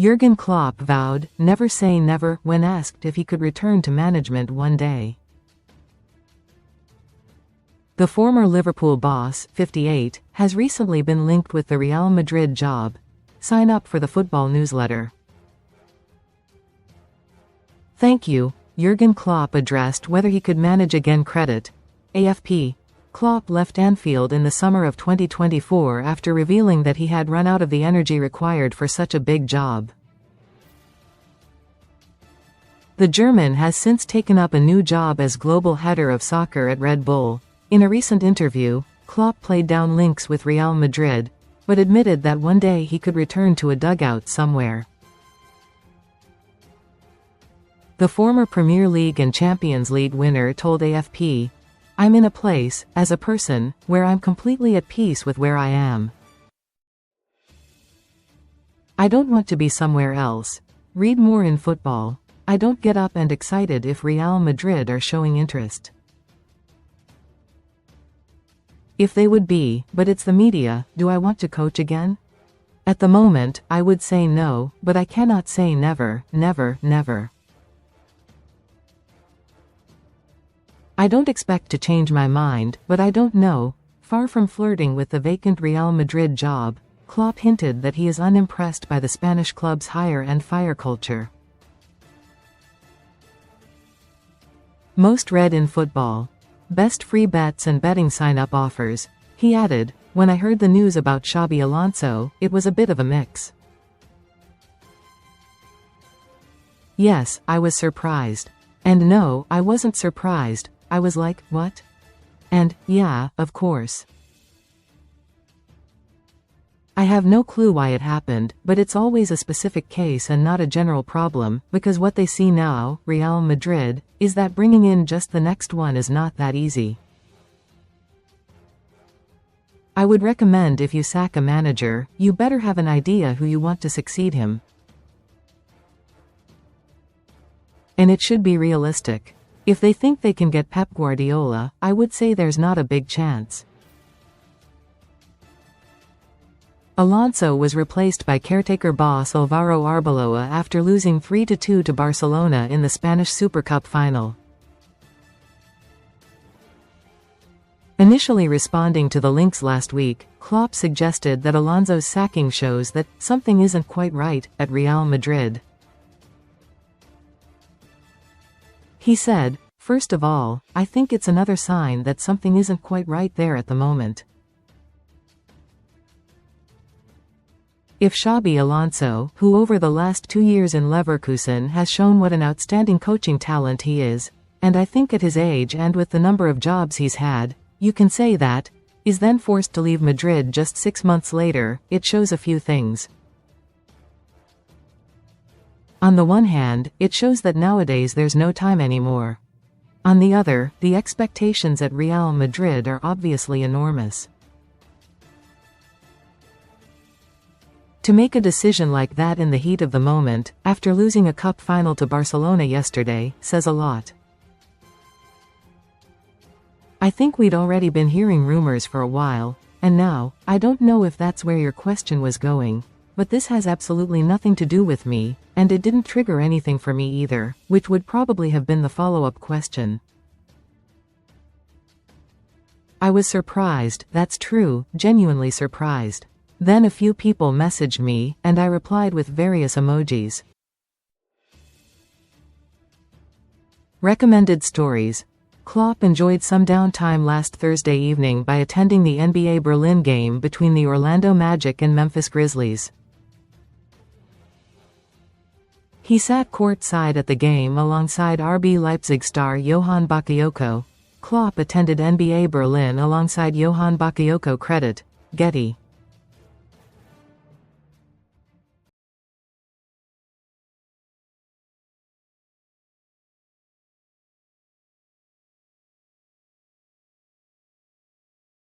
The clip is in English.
Jurgen Klopp vowed, never say never, when asked if he could return to management one day. The former Liverpool boss, 58, has recently been linked with the Real Madrid job. Sign up for the football newsletter. Thank you, Jurgen Klopp addressed whether he could manage againCredit. AFP. Klopp left Anfield in the summer of 2024 after revealing that he had run out of the energy required for such a big job. The German has since taken up a new job as global header of soccer at Red Bull. In a recent interview, Klopp played down links with Real Madrid, but admitted that one day he could return to a dugout somewhere. The former Premier League and Champions League winner told AFP, "I'm in a place, as a person, where I'm completely at peace with where I am. I don't want to be somewhere else." Read more in football. I don't get up and excited if Real Madrid are showing interest. If they would be, but it's the media. Do I want to coach again? At the moment, I would say no, but I cannot say never, never, never. I don't expect to change my mind, but I don't know. Far from flirting with the vacant Real Madrid job, Klopp hinted that he is unimpressed by the Spanish club's hire and fire culture. Most read in football. Best free bets and betting sign-up offers. He added, "When I heard the news about Xabi Alonso, it was a bit of a mix. Yes, I was surprised. And no, I wasn't surprised. I was like, what? And, yeah, of course. I have no clue why it happened, but it's always a specific case and not a general problem, because what they see now, Real Madrid, is that bringing in just the next one is not that easy. I would recommend if you sack a manager, you better have an idea who you want to succeed him. And it should be realistic. If they think they can get Pep Guardiola, I would say there's not a big chance." Alonso was replaced by caretaker boss Alvaro Arbeloa after losing 3-2 to Barcelona in the Spanish Super Cup final. Initially responding to the links last week, Klopp suggested that Alonso's sacking shows that something isn't quite right at Real Madrid. He said, "First of all, I think it's another sign that something isn't quite right there at the moment. If Xabi Alonso, who over the last 2 years in Leverkusen has shown what an outstanding coaching talent he is, and I think at his age and with the number of jobs he's had, you can say that, is then forced to leave Madrid just 6 months later, it shows a few things. On the one hand, it shows that nowadays there's no time anymore. On the other, the expectations at Real Madrid are obviously enormous. To make a decision like that in the heat of the moment, after losing a cup final to Barcelona yesterday, says a lot. I think we'd already been hearing rumors for a while, and now, I don't know if that's where your question was going, but this has absolutely nothing to do with me, and it didn't trigger anything for me either, which would probably have been the follow-up question. I was surprised, that's true, genuinely surprised. Then a few people messaged me, and I replied with various emojis. Recommended stories. Klopp enjoyed some downtime last Thursday evening by attending the NBA Berlin game between the Orlando Magic and Memphis Grizzlies. He sat courtside at the game alongside RB Leipzig star Johan Bakayoko. Klopp attended NBA Berlin alongside Johan Bakayoko. Credit. Getty.